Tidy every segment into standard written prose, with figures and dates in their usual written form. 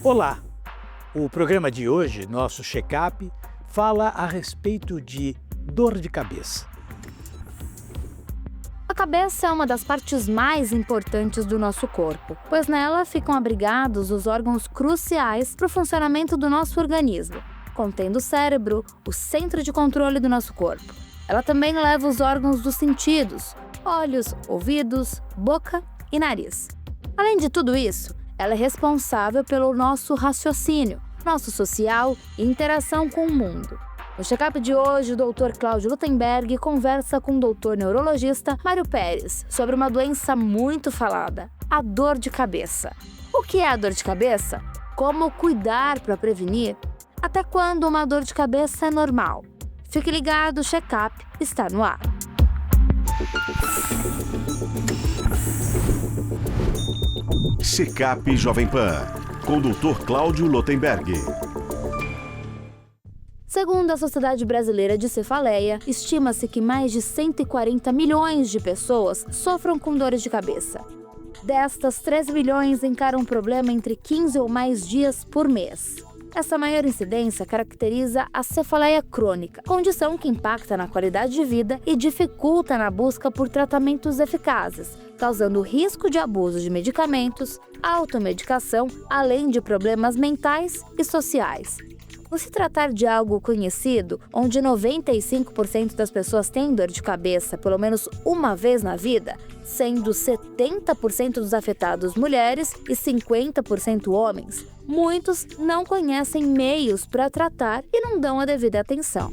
Olá! O programa de hoje, nosso check-up, fala a respeito de dor de cabeça. A cabeça é uma das partes mais importantes do nosso corpo, pois nela ficam abrigados os órgãos cruciais para o funcionamento do nosso organismo, contendo o cérebro, o centro de controle do nosso corpo. Ela também leva os órgãos dos sentidos, olhos, ouvidos, boca e nariz. Além de tudo isso, ela é responsável pelo nosso raciocínio, nosso social e interação com o mundo. No check-up de hoje, o Dr. Cláudio Luttenberg conversa com o Dr. neurologista Mário Pérez sobre uma doença muito falada, a dor de cabeça. O que é a dor de cabeça? Como cuidar para prevenir? Até quando uma dor de cabeça é normal? Fique ligado, o check-up está no ar. Check-up Jovem Pan, com o Dr. Cláudio Luttenberg. Segundo a Sociedade Brasileira de Cefaleia, estima-se que mais de 140 milhões de pessoas sofram com dores de cabeça. Destas, 13 milhões encaram o problema entre 15 ou mais dias por mês. Essa maior incidência caracteriza a cefaleia crônica, condição que impacta na qualidade de vida e dificulta na busca por tratamentos eficazes, causando risco de abuso de medicamentos, automedicação, além de problemas mentais e sociais. Por se tratar de algo conhecido, onde 95% das pessoas têm dor de cabeça pelo menos uma vez na vida, sendo 70% dos afetados mulheres e 50% homens, muitos não conhecem meios para tratar e não dão a devida atenção.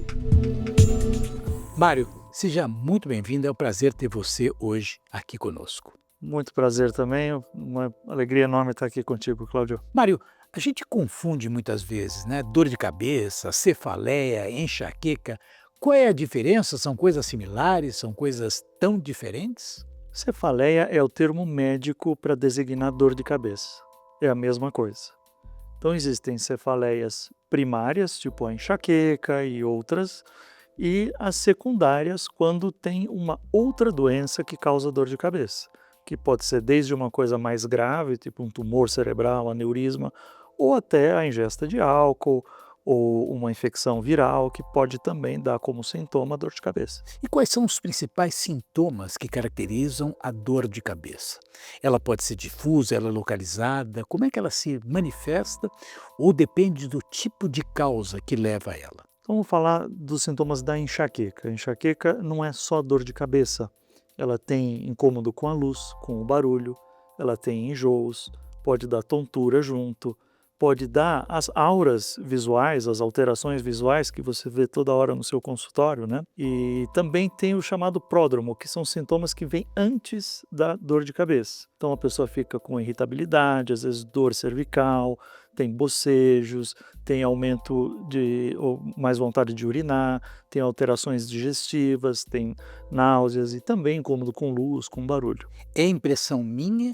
Mário, seja muito bem-vindo, é um prazer ter você hoje aqui conosco. Muito prazer também, uma alegria enorme estar aqui contigo, Cláudio. Mário, a gente confunde muitas vezes, né? Dor de cabeça, cefaleia, enxaqueca. Qual é a diferença? São coisas similares? São coisas tão diferentes? Cefaleia é o termo médico para designar dor de cabeça. É a mesma coisa. Então existem cefaleias primárias, tipo a enxaqueca e outras, e as secundárias quando tem uma outra doença que causa dor de cabeça, que pode ser desde uma coisa mais grave, tipo um tumor cerebral, aneurisma, ou até a ingesta de álcool ou uma infecção viral que pode também dar como sintoma dor de cabeça. E quais são os principais sintomas que caracterizam a dor de cabeça? Ela pode ser difusa, ela é localizada? Como é que ela se manifesta ou depende do tipo de causa que leva a ela? Então vamos falar dos sintomas da enxaqueca. A enxaqueca não é só dor de cabeça. Ela tem incômodo com a luz, com o barulho, ela tem enjoos, pode dar tontura junto, pode dar as auras visuais, as alterações visuais que você vê toda hora no seu consultório, né? E também tem o chamado pródromo, que são sintomas que vêm antes da dor de cabeça. Então a pessoa fica com irritabilidade, às vezes dor cervical, tem bocejos, tem aumento de ou mais vontade de urinar, tem alterações digestivas, tem náuseas e também incômodo com luz, com barulho. É impressão minha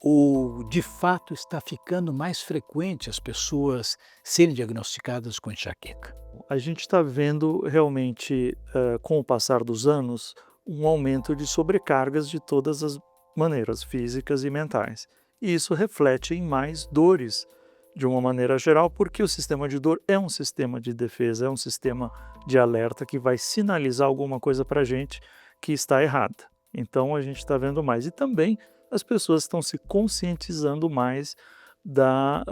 ou de fato está ficando mais frequente as pessoas serem diagnosticadas com enxaqueca? A gente está vendo realmente, com o passar dos anos, um aumento de sobrecargas de todas as maneiras, físicas e mentais. E isso reflete em mais dores, de uma maneira geral, porque o sistema de dor é um sistema de defesa, é um sistema de alerta que vai sinalizar alguma coisa para a gente que está errada. Então a gente está vendo mais. E também as pessoas estão se conscientizando mais da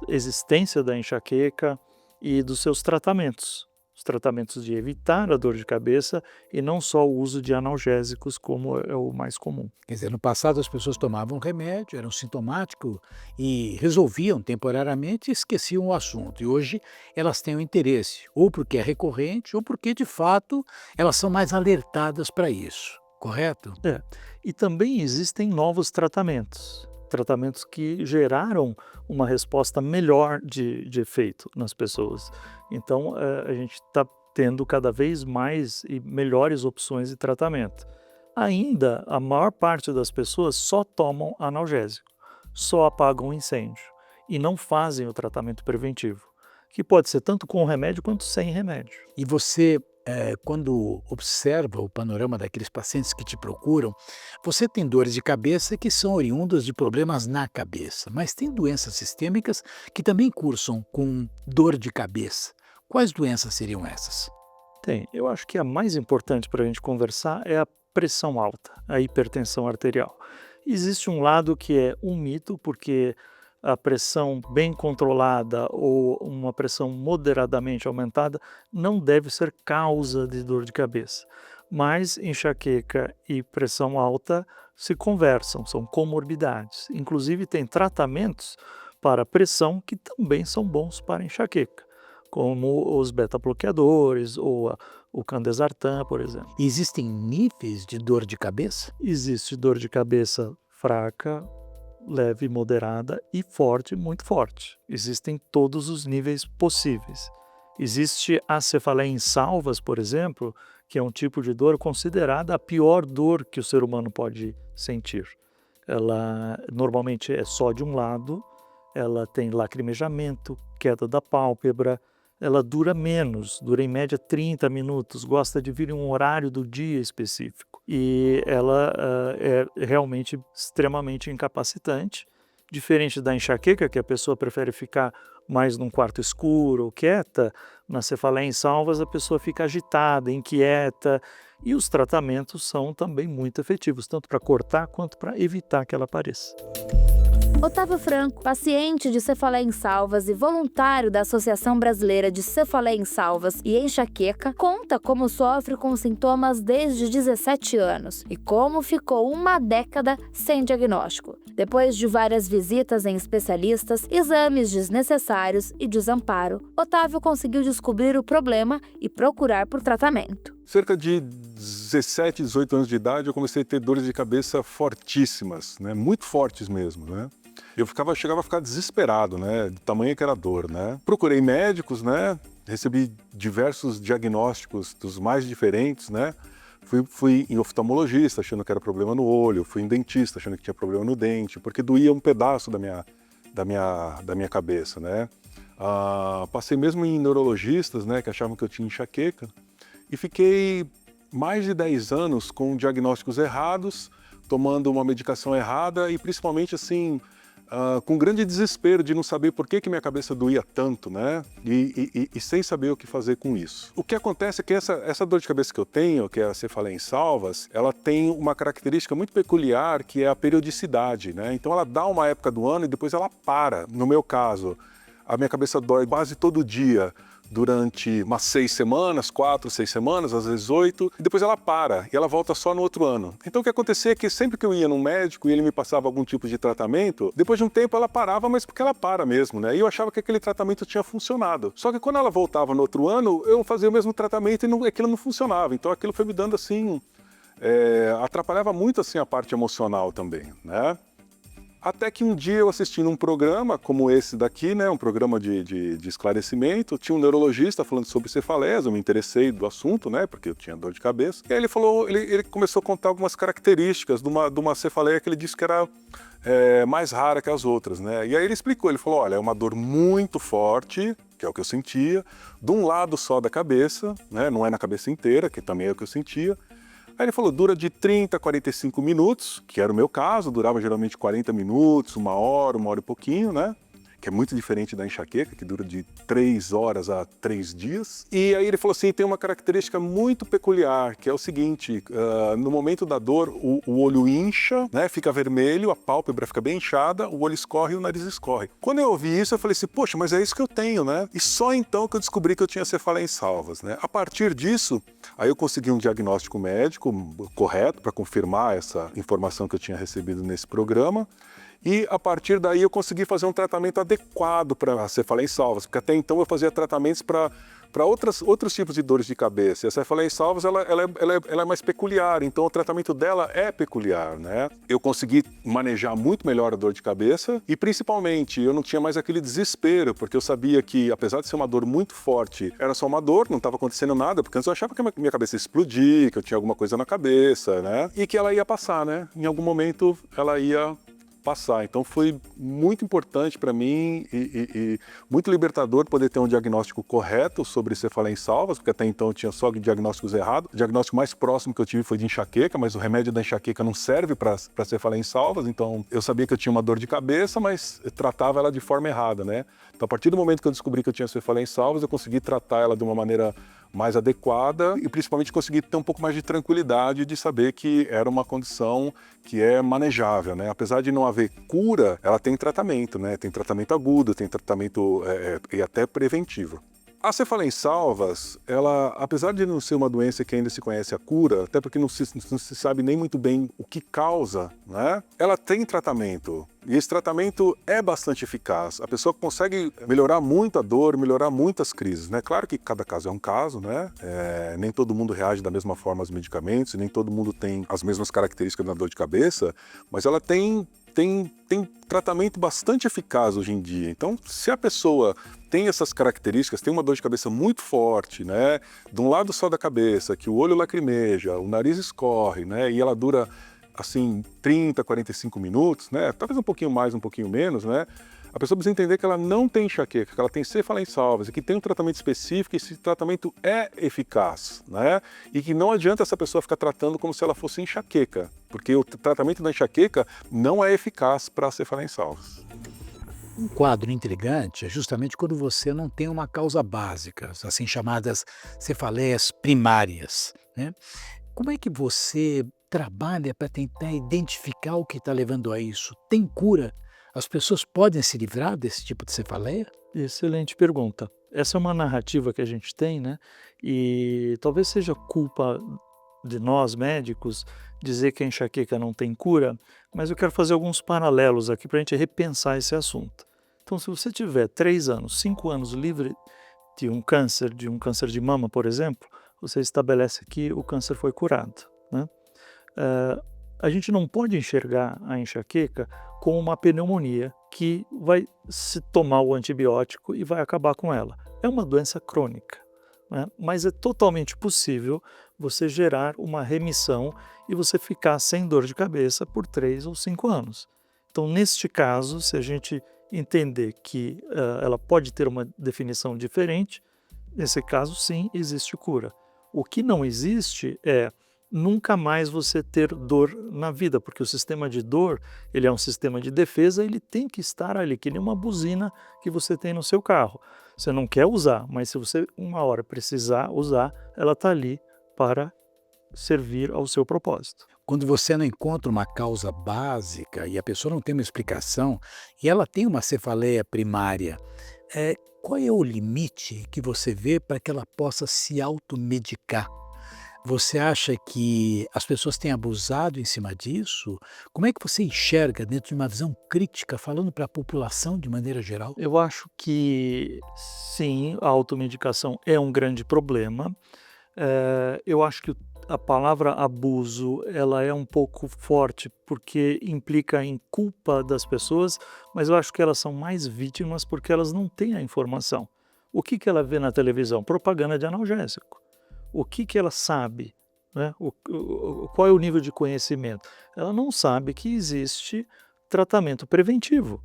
existência da enxaqueca e dos seus tratamentos. Os tratamentos de evitar a dor de cabeça e não só o uso de analgésicos, como é o mais comum. Quer dizer, no passado as pessoas tomavam remédio, eram sintomáticos e resolviam temporariamente e esqueciam o assunto. E hoje elas têm o interesse, ou porque é recorrente, ou porque de fato elas são mais alertadas para isso, correto? É. E também existem novos tratamentos que geraram uma resposta melhor de efeito nas pessoas. Então, a gente está tendo cada vez mais e melhores opções de tratamento. Ainda, a maior parte das pessoas só tomam analgésico, só apagam o incêndio e não fazem o tratamento preventivo, que pode ser tanto com remédio quanto sem remédio. E você Quando observa o panorama daqueles pacientes que te procuram, você tem dores de cabeça que são oriundas de problemas na cabeça, mas tem doenças sistêmicas que também cursam com dor de cabeça. Quais doenças seriam essas? Tem. Eu acho que a mais importante para a gente conversar é a pressão alta, a hipertensão arterial. Existe um lado que é um mito, porque a pressão bem controlada ou uma pressão moderadamente aumentada não deve ser causa de dor de cabeça. Mas enxaqueca e pressão alta se conversam, são comorbidades. Inclusive, tem tratamentos para pressão que também são bons para enxaqueca, como os beta-bloqueadores ou o candesartan, por exemplo. Existem níveis de dor de cabeça? Existe dor de cabeça fraca, leve, moderada e forte, muito forte. Existem todos os níveis possíveis. Existe a cefaleia em salvas, por exemplo, que é um tipo de dor considerada a pior dor que o ser humano pode sentir. Ela normalmente é só de um lado, ela tem lacrimejamento, queda da pálpebra, ela dura menos, dura em média 30 minutos, gosta de vir em um horário do dia específico. E ela é realmente extremamente incapacitante, diferente da enxaqueca, que a pessoa prefere ficar mais num quarto escuro ou quieta. Na cefaleia em salvas a pessoa fica agitada, inquieta, e os tratamentos são também muito efetivos, tanto para cortar quanto para evitar que ela apareça. Otávio Franco, paciente de cefaleia em salvas e voluntário da Associação Brasileira de Cefaleia em Salvas e Enxaqueca, conta como sofre com sintomas desde 17 anos e como ficou uma década sem diagnóstico. Depois de várias visitas em especialistas, exames desnecessários e desamparo, Otávio conseguiu descobrir o problema e procurar por tratamento. Cerca de 17, 18 anos de idade, eu comecei a ter dores de cabeça fortíssimas, né? Muito fortes mesmo, né? Chegava a ficar desesperado, né? Do tamanho que era a dor, né? Procurei médicos, né? Recebi diversos diagnósticos dos mais diferentes, né? Fui em oftalmologista, achando que era problema no olho. Fui em dentista, achando que tinha problema no dente, porque doía um pedaço da minha cabeça, né? Passei mesmo em neurologistas, né? Que achavam que eu tinha enxaqueca. E fiquei mais de 10 anos com diagnósticos errados, tomando uma medicação errada e principalmente assim, com grande desespero de não saber por que minha cabeça doía tanto, né? E sem saber o que fazer com isso. O que acontece é que essa dor de cabeça que eu tenho, que é a cefaleia em salvas, ela tem uma característica muito peculiar, que é a periodicidade, né? Então ela dá uma época do ano e depois ela para. No meu caso, a minha cabeça dói quase todo dia, durante umas 6 semanas, 4, 6 semanas, às vezes 8, e depois ela para, e ela volta só no outro ano. Então o que acontecia é que sempre que eu ia num médico e ele me passava algum tipo de tratamento, depois de um tempo ela parava, mas porque ela para mesmo, né? E eu achava que aquele tratamento tinha funcionado. Só que quando ela voltava no outro ano, eu fazia o mesmo tratamento e aquilo não funcionava. Então aquilo foi me dando assim, atrapalhava muito assim a parte emocional também, né? Até que um dia eu assistindo um programa como esse daqui, né, um programa de esclarecimento, tinha um neurologista falando sobre cefaleias, eu me interessei do assunto, né, porque eu tinha dor de cabeça. E aí ele começou a contar algumas características de uma cefaleia que ele disse que era mais rara que as outras, né. E aí ele explicou, ele falou, olha, é uma dor muito forte, que é o que eu sentia, de um lado só da cabeça, né, não é na cabeça inteira, que também é o que eu sentia. Aí ele falou, dura de 30 a 45 minutos, que era o meu caso, durava geralmente 40 minutos, uma hora e pouquinho, né? Que é muito diferente da enxaqueca, que dura de 3 horas a 3 dias. E aí ele falou assim, tem uma característica muito peculiar, que é o seguinte, no momento da dor, o olho incha, né, fica vermelho, a pálpebra fica bem inchada, o olho escorre e o nariz escorre. Quando eu ouvi isso, eu falei assim, poxa, mas é isso que eu tenho, né? E só então que eu descobri que eu tinha cefaleia em salvas, né? A partir disso, aí eu consegui um diagnóstico médico correto para confirmar essa informação que eu tinha recebido nesse programa. E a partir daí eu consegui fazer um tratamento adequado para a cefaleia em salvas, porque até então eu fazia tratamentos para outros tipos de dores de cabeça. E a cefaleia em salvas ela é mais peculiar, então o tratamento dela é peculiar, né? Eu consegui manejar muito melhor a dor de cabeça e principalmente eu não tinha mais aquele desespero, porque eu sabia que apesar de ser uma dor muito forte, era só uma dor, não estava acontecendo nada, porque antes eu achava que a minha cabeça ia explodir, que eu tinha alguma coisa na cabeça, né? E que ela ia passar, né? Em algum momento ela ia passar. Então foi muito importante para mim e muito libertador poder ter um diagnóstico correto sobre cefaleia em salvas, porque até então eu tinha só diagnósticos errados. O diagnóstico mais próximo que eu tive foi de enxaqueca, mas o remédio da enxaqueca não serve para cefaleia em salvas, então eu sabia que eu tinha uma dor de cabeça, mas eu tratava ela de forma errada, né? Então a partir do momento que eu descobri que eu tinha cefaleia em salvas, eu consegui tratar ela de uma maneira mais adequada e principalmente conseguir ter um pouco mais de tranquilidade de saber que era uma condição que é manejável, né? Apesar de não haver cura, ela tem tratamento, né? Tem tratamento agudo, tem tratamento e até preventivo. A cefaleia em salvas, ela, apesar de não ser uma doença que ainda se conhece a cura, até porque não se sabe nem muito bem o que causa, né? Ela tem tratamento. E esse tratamento é bastante eficaz. A pessoa consegue melhorar muito a dor, melhorar muitas crises, né? Claro que cada caso é um caso, né? Nem todo mundo reage da mesma forma aos medicamentos, nem todo mundo tem as mesmas características da dor de cabeça, mas ela tem tratamento bastante eficaz hoje em dia. Então, se a pessoa tem essas características, tem uma dor de cabeça muito forte, né? De um lado só da cabeça, que o olho lacrimeja, o nariz escorre, né? E ela dura, assim, 30, 45 minutos, né? Talvez um pouquinho mais, um pouquinho menos, né? A pessoa precisa entender que ela não tem enxaqueca, que ela tem cefaleia em salvas e que tem um tratamento específico e esse tratamento é eficaz, né? E que não adianta essa pessoa ficar tratando como se ela fosse enxaqueca, porque o tratamento da enxaqueca não é eficaz para a cefaleia em salvas. Um quadro intrigante é justamente quando você não tem uma causa básica, assim chamadas cefaleias primárias, né? Como é que você trabalha para tentar identificar o que está levando a isso? Tem cura? As pessoas podem se livrar desse tipo de cefaleia? Excelente pergunta. Essa é uma narrativa que a gente tem, né? E talvez seja culpa de nós, médicos, dizer que a enxaqueca não tem cura, mas eu quero fazer alguns paralelos aqui para a gente repensar esse assunto. Então, se você tiver 3 anos, 5 anos livre de um câncer de mama, por exemplo, você estabelece que o câncer foi curado, né? A gente não pode enxergar a enxaqueca como uma pneumonia que vai se tomar o antibiótico e vai acabar com ela. É uma doença crônica, né? Mas é totalmente possível você gerar uma remissão e você ficar sem dor de cabeça por 3 ou 5 anos. Então, neste caso, se a gente entender que ela pode ter uma definição diferente, nesse caso, sim, existe cura. O que não existe é nunca mais você ter dor na vida, porque o sistema de dor, ele é um sistema de defesa, ele tem que estar ali, que nem uma buzina que você tem no seu carro. Você não quer usar, mas se você uma hora precisar usar, ela está ali para servir ao seu propósito. Quando você não encontra uma causa básica e a pessoa não tem uma explicação e ela tem uma cefaleia primária, qual é o limite que você vê para que ela possa se automedicar? Você acha que as pessoas têm abusado em cima disso? Como é que você enxerga dentro de uma visão crítica, falando para a população de maneira geral? Eu acho que sim, a automedicação é um grande problema. Eu acho que a palavra abuso, ela é um pouco forte, porque implica em culpa das pessoas, mas eu acho que elas são mais vítimas porque elas não têm a informação. O que ela vê na televisão? Propaganda de analgésico. O que ela sabe, né? Qual é o nível de conhecimento? Ela não sabe que existe tratamento preventivo,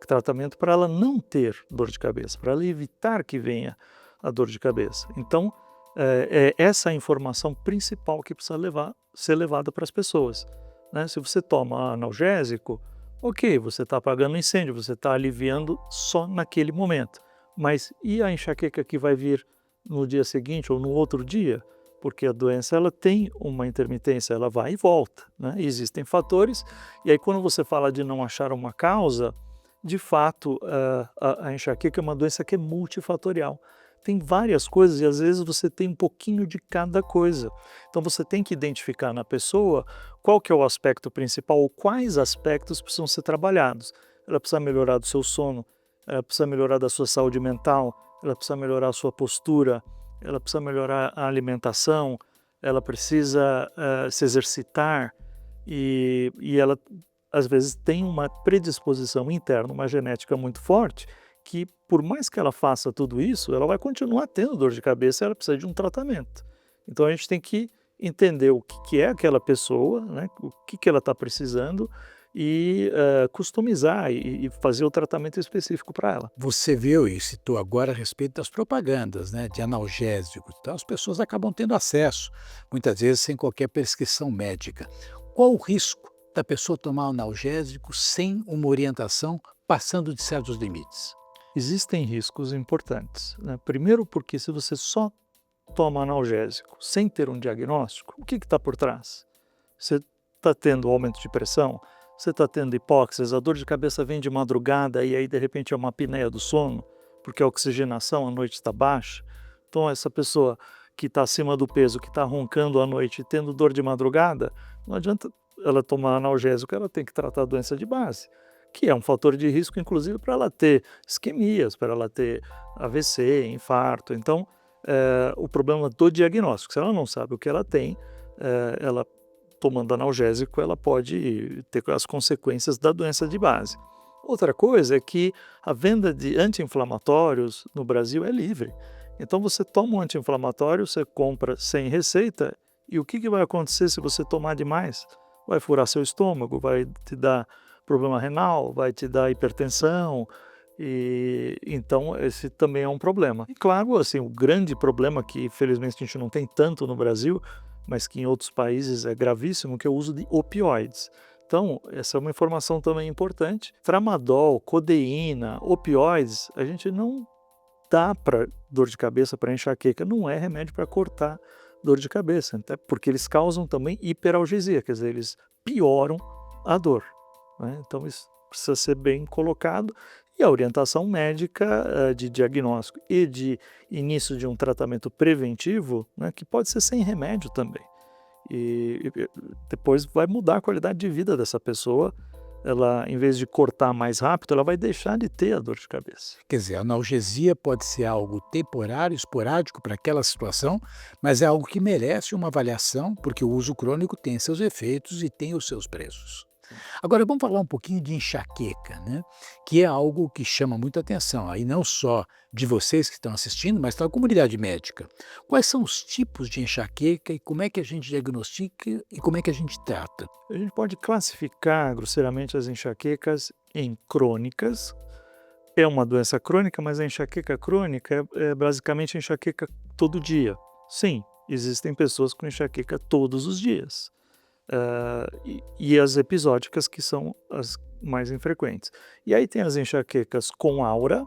tratamento para ela não ter dor de cabeça, para ela evitar que venha a dor de cabeça. Então, é essa a informação principal que precisa ser levada para as pessoas, né? Se você toma analgésico, ok, você está apagando incêndio, você está aliviando só naquele momento. Mas e a enxaqueca que vai vir no dia seguinte ou no outro dia? Porque a doença ela tem uma intermitência, ela vai e volta, né? E existem fatores, e aí quando você fala de não achar uma causa, de fato a enxaqueca é uma doença que é multifatorial. Tem várias coisas e às vezes você tem um pouquinho de cada coisa. Então você tem que identificar na pessoa qual que é o aspecto principal ou quais aspectos precisam ser trabalhados. Ela precisa melhorar do seu sono, ela precisa melhorar da sua saúde mental, ela precisa melhorar a sua postura, ela precisa melhorar a alimentação, ela precisa se exercitar e ela às vezes tem uma predisposição interna, uma genética muito forte, que por mais que ela faça tudo isso, ela vai continuar tendo dor de cabeça e ela precisa de um tratamento. Então a gente tem que entender o que é aquela pessoa, né? O que ela está precisando e customizar e fazer o tratamento específico para ela. Você viu e citou agora a respeito das propagandas, né, de analgésicos. Então, as pessoas acabam tendo acesso, muitas vezes sem qualquer prescrição médica. Qual o risco da pessoa tomar um analgésico sem uma orientação, passando de certos limites? Existem riscos importantes, né? Primeiro porque se você só toma analgésico sem ter um diagnóstico, o que está por trás? Você está tendo aumento de pressão, você está tendo hipóxias, a dor de cabeça vem de madrugada e aí de repente é uma apneia do sono, porque a oxigenação à noite está baixa. Então essa pessoa que está acima do peso, que está roncando à noite e tendo dor de madrugada, não adianta ela tomar analgésico, ela tem que tratar a doença de base, que é um fator de risco, inclusive, para ela ter isquemias, para ela ter AVC, infarto. Então, o problema do diagnóstico, se ela não sabe o que ela tem, ela tomando analgésico, ela pode ter as consequências da doença de base. Outra coisa é que a venda de anti-inflamatórios no Brasil é livre. Então, você toma um anti-inflamatório, você compra sem receita, e o que vai acontecer se você tomar demais? Vai furar seu estômago, vai te dar problema renal, vai te dar hipertensão, e então esse também é um problema. E claro, assim, o grande problema que felizmente a gente não tem tanto no Brasil, mas que em outros países é gravíssimo, que é o uso de opioides. Então, essa é uma informação também importante. Tramadol, codeína, opioides, a gente não dá para dor de cabeça, para enxaqueca, não é remédio para cortar dor de cabeça, até porque eles causam também hiperalgesia, quer dizer, eles pioram a dor, né? Então isso precisa ser bem colocado, e a orientação médica de diagnóstico e de início de um tratamento preventivo, né, que pode ser sem remédio também, e depois vai mudar a qualidade de vida dessa pessoa. Ela, em vez de cortar mais rápido, ela vai deixar de ter a dor de cabeça. Quer dizer, a analgesia pode ser algo temporário, esporádico para aquela situação, mas é algo que merece uma avaliação, porque o uso crônico tem seus efeitos e tem os seus preços. Agora vamos falar um pouquinho de enxaqueca, né? Que é algo que chama muita atenção, aí não só de vocês que estão assistindo, mas da comunidade médica. Quais são os tipos de enxaqueca e como é que a gente diagnostica e como é que a gente trata? A gente pode classificar grosseiramente as enxaquecas em crônicas. É uma doença crônica, mas a enxaqueca crônica é basicamente enxaqueca todo dia. Sim, existem pessoas com enxaqueca todos os dias. E as episódicas, que são as mais infrequentes. E aí tem as enxaquecas com aura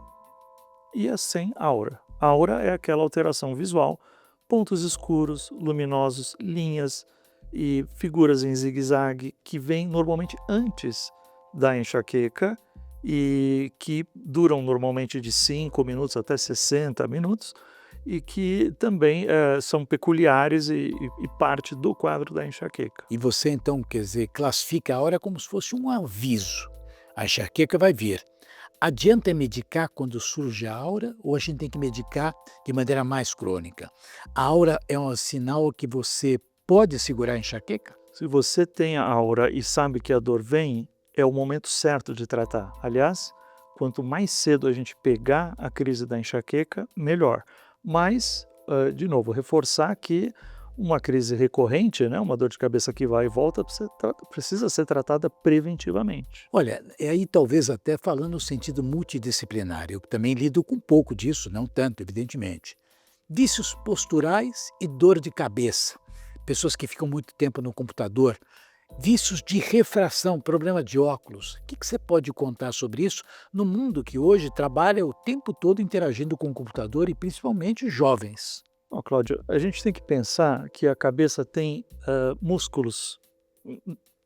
e as sem aura. A aura é aquela alteração visual, pontos escuros, luminosos, linhas e figuras em zigue-zague que vêm normalmente antes da enxaqueca e que duram normalmente de 5 minutos até 60 minutos, e que também são peculiares e parte do quadro da enxaqueca. E você então, quer dizer, classifica a hora como se fosse um aviso. A enxaqueca vai vir. Adianta medicar quando surge a aura ou a gente tem que medicar de maneira mais crônica? A aura é um sinal que você pode segurar a enxaqueca? Se você tem a aura e sabe que a dor vem, é o momento certo de tratar. Aliás, quanto mais cedo a gente pegar a crise da enxaqueca, melhor. Mas, de novo, reforçar que uma crise recorrente, né, uma dor de cabeça que vai e volta, precisa ser tratada preventivamente. Olha, aí talvez até falando no sentido multidisciplinar, eu também lido com um pouco disso, não tanto, evidentemente. Vícios posturais e dor de cabeça. Pessoas que ficam muito tempo no computador. Vícios de refração, problema de óculos. O que você pode contar sobre isso no mundo que hoje trabalha o tempo todo interagindo com o computador e principalmente jovens? Bom, Cláudio, a gente tem que pensar que a cabeça tem músculos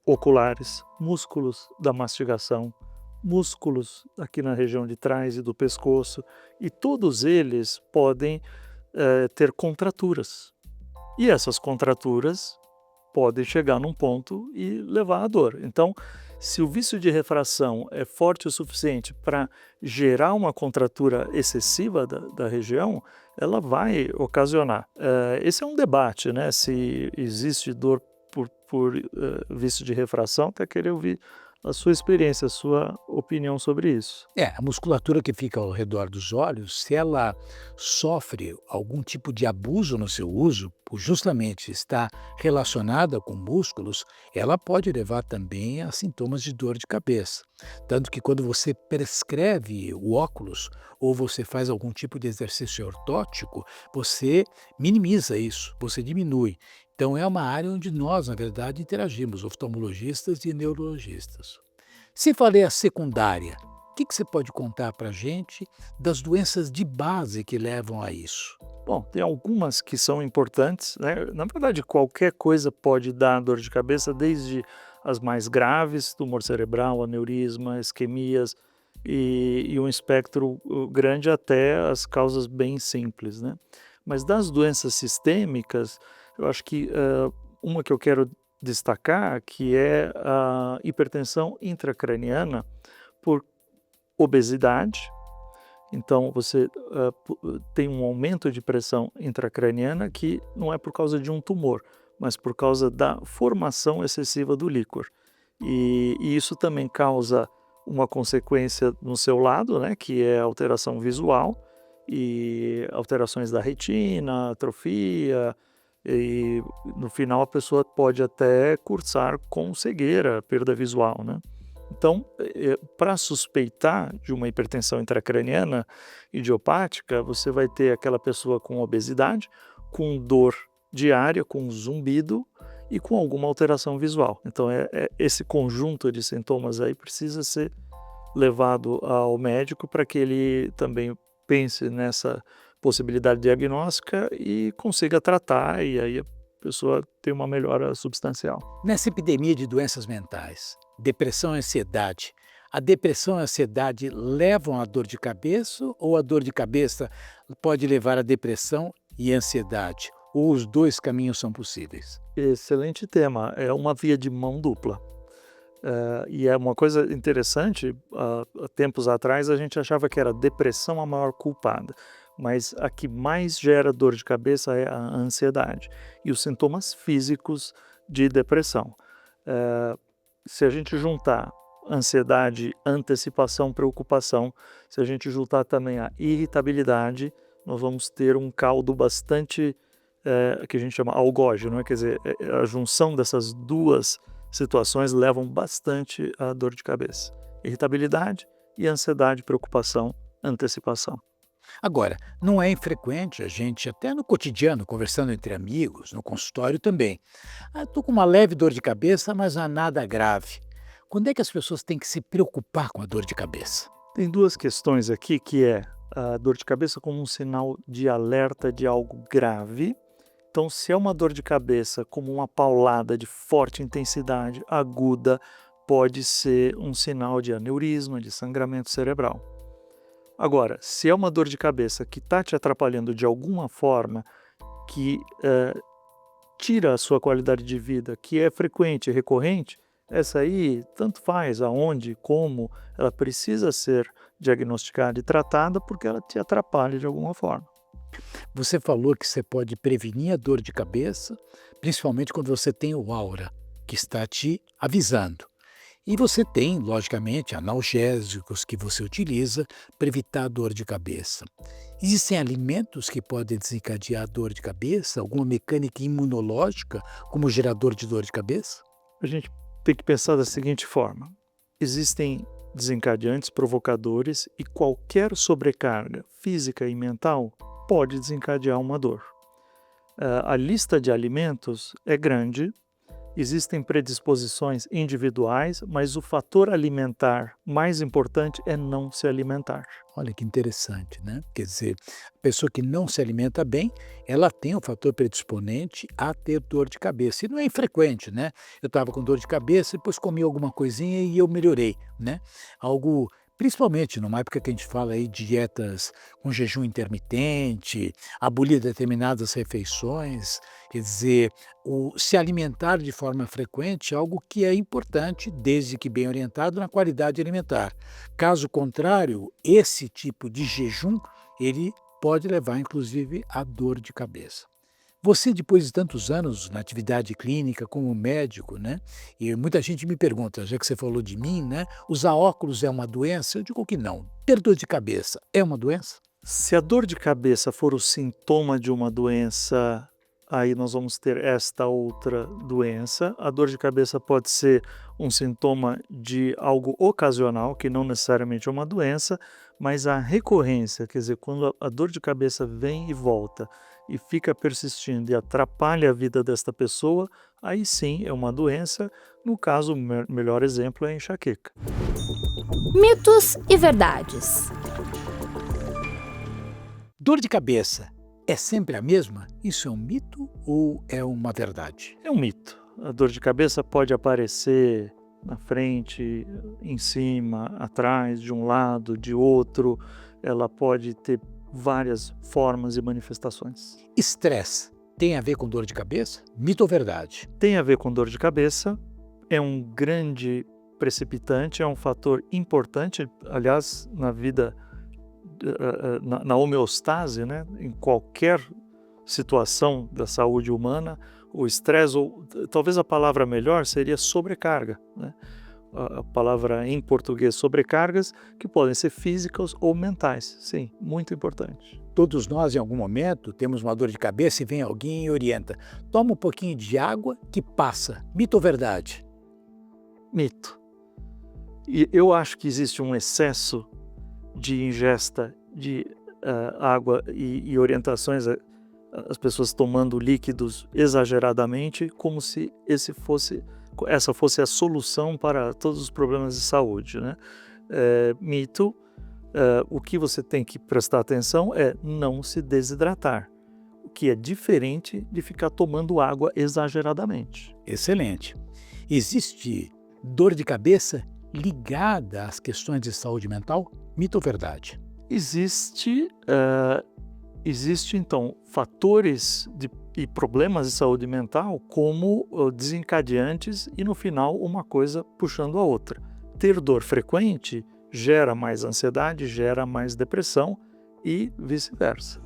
oculares, músculos da mastigação, músculos aqui na região de trás e do pescoço, e todos eles podem ter contraturas. E essas contraturas podem chegar num ponto e levar à dor. Então, se o vício de refração é forte o suficiente para gerar uma contratura excessiva da região, ela vai ocasionar. Esse é um debate, né? Se existe dor por vício de refração, até querer ouvir a sua experiência, a sua opinião sobre isso. A musculatura que fica ao redor dos olhos, se ela sofre algum tipo de abuso no seu uso, por justamente estar relacionada com músculos, ela pode levar também a sintomas de dor de cabeça. Tanto que quando você prescreve o óculos ou você faz algum tipo de exercício ortótico, você minimiza isso, você diminui. Então é uma área onde nós, na verdade, interagimos, oftalmologistas e neurologistas. Se falei a secundária, o que você pode contar para a gente das doenças de base que levam a isso? Bom, tem algumas que são importantes, né? Na verdade, qualquer coisa pode dar dor de cabeça, desde as mais graves, tumor cerebral, aneurisma, isquemias e um espectro grande até as causas bem simples, né? Mas das doenças sistêmicas, eu acho que uma que eu quero destacar, que é a hipertensão intracraniana por obesidade. Então, você tem um aumento de pressão intracraniana que não é por causa de um tumor, mas por causa da formação excessiva do líquor. E isso também causa uma consequência no seu lado, né, que é a alteração visual e alterações da retina, atrofia, e no final a pessoa pode até cursar com cegueira, perda visual, né? Então, para suspeitar de uma hipertensão intracraniana idiopática, você vai ter aquela pessoa com obesidade, com dor diária, com zumbido e com alguma alteração visual. Então, esse conjunto de sintomas aí precisa ser levado ao médico para que ele também pense nessa possibilidade diagnóstica e consiga tratar, e aí a pessoa tem uma melhora substancial. Nessa epidemia de doenças mentais, depressão e ansiedade, a depressão e a ansiedade levam à dor de cabeça ou a dor de cabeça pode levar à depressão e ansiedade? Ou os dois caminhos são possíveis? Excelente tema, é uma via de mão dupla. E é uma coisa interessante, há tempos atrás a gente achava que era a depressão a maior culpada, mas a que mais gera dor de cabeça é a ansiedade e os sintomas físicos de depressão. Se a gente juntar ansiedade, antecipação, preocupação, se a gente juntar também a irritabilidade, nós vamos ter um caldo bastante, que a gente chama algógeno, quer dizer, a junção dessas duas situações levam bastante à dor de cabeça. Irritabilidade e ansiedade, preocupação, antecipação. Agora, não é infrequente a gente, até no cotidiano, conversando entre amigos, no consultório também. Estou com uma leve dor de cabeça, mas não há nada grave. Quando é que as pessoas têm que se preocupar com a dor de cabeça? Tem duas questões aqui, que é a dor de cabeça como um sinal de alerta de algo grave. Então, se é uma dor de cabeça como uma paulada de forte intensidade, aguda, pode ser um sinal de aneurisma, de sangramento cerebral. Agora, se é uma dor de cabeça que está te atrapalhando de alguma forma, que tira a sua qualidade de vida, que é frequente e recorrente, essa aí, tanto faz aonde, como, ela precisa ser diagnosticada e tratada porque ela te atrapalha de alguma forma. Você falou que você pode prevenir a dor de cabeça, principalmente quando você tem o aura, que está te avisando. E você tem, logicamente, analgésicos que você utiliza para evitar a dor de cabeça. Existem alimentos que podem desencadear a dor de cabeça? Alguma mecânica imunológica como gerador de dor de cabeça? A gente tem que pensar da seguinte forma: existem desencadeantes, provocadores, e qualquer sobrecarga física e mental pode desencadear uma dor. A lista de alimentos é grande, existem predisposições individuais, mas o fator alimentar mais importante é não se alimentar. Olha que interessante, né? Quer dizer, a pessoa que não se alimenta bem, ela tem um fator predisponente a ter dor de cabeça. E não é infrequente, né? Eu estava com dor de cabeça, depois comi alguma coisinha e eu melhorei, né? Algo, principalmente numa época que a gente fala aí de dietas com jejum intermitente, abolir determinadas refeições, quer dizer, o se alimentar de forma frequente é algo que é importante, desde que bem orientado na qualidade alimentar. Caso contrário, esse tipo de jejum, ele pode levar inclusive à dor de cabeça. Você, depois de tantos anos na atividade clínica como médico, né? E muita gente me pergunta, já que você falou de mim, né? Usar óculos é uma doença? Eu digo que não. Ter dor de cabeça é uma doença? Se a dor de cabeça for o sintoma de uma doença, aí nós vamos ter esta outra doença. A dor de cabeça pode ser um sintoma de algo ocasional, que não necessariamente é uma doença, mas a recorrência, quer dizer, quando a dor de cabeça vem e volta e fica persistindo e atrapalha a vida desta pessoa, aí sim é uma doença. No caso, o melhor exemplo é a enxaqueca. Mitos e verdades. Dor de cabeça é sempre a mesma? Isso é um mito ou é uma verdade? É um mito. A dor de cabeça pode aparecer na frente, em cima, atrás, de um lado, de outro. Ela pode ter várias formas e manifestações. Estresse tem a ver com dor de cabeça? Mito ou verdade? Tem a ver com dor de cabeça, é um grande precipitante, é um fator importante, aliás, na vida, na homeostase, né? Em qualquer situação da saúde humana, o estresse, ou talvez a palavra melhor seria sobrecarga, né? A palavra em português sobrecargas, que podem ser físicas ou mentais, sim, muito importante. Todos nós, em algum momento, temos uma dor de cabeça e vem alguém e orienta. Toma um pouquinho de água que passa. Mito ou verdade? Mito. E eu acho que existe um excesso de ingesta de água e orientações, as pessoas tomando líquidos exageradamente, como se essa fosse a solução para todos os problemas de saúde, né? Mito. O que você tem que prestar atenção é não se desidratar, o que é diferente de ficar tomando água exageradamente. Excelente. Existe dor de cabeça ligada às questões de saúde mental? Mito ou verdade? Existe então fatores e problemas de saúde mental como desencadeantes e no final uma coisa puxando a outra. Ter dor frequente gera mais ansiedade, gera mais depressão e vice-versa.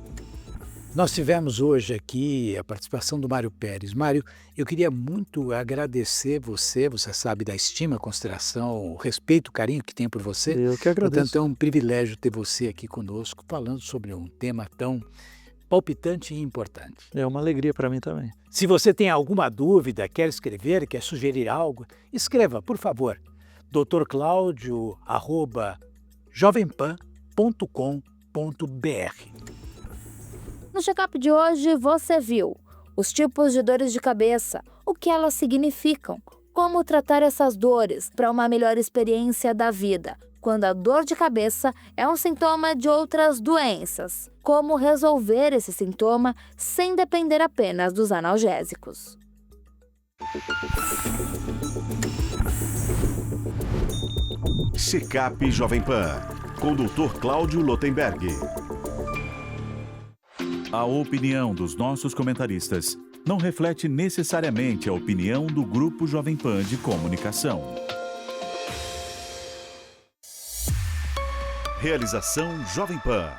Nós tivemos hoje aqui a participação do Mário Pérez. Mário, eu queria muito agradecer você sabe da estima, consideração, o respeito, o carinho que tenho por você. Eu que agradeço. Portanto, é um privilégio ter você aqui conosco, falando sobre um tema tão palpitante e importante. É uma alegria para mim também. Se você tem alguma dúvida, quer escrever, quer sugerir algo, escreva, por favor. drclaudio@jovempan.com.br. No check-up de hoje, você viu os tipos de dores de cabeça, o que elas significam, como tratar essas dores para uma melhor experiência da vida, quando a dor de cabeça é um sintoma de outras doenças, como resolver esse sintoma sem depender apenas dos analgésicos. Check-up Jovem Pan, com o Dr. Cláudio Lotenberg. A opinião dos nossos comentaristas não reflete necessariamente a opinião do Grupo Jovem Pan de Comunicação. Realização Jovem Pan.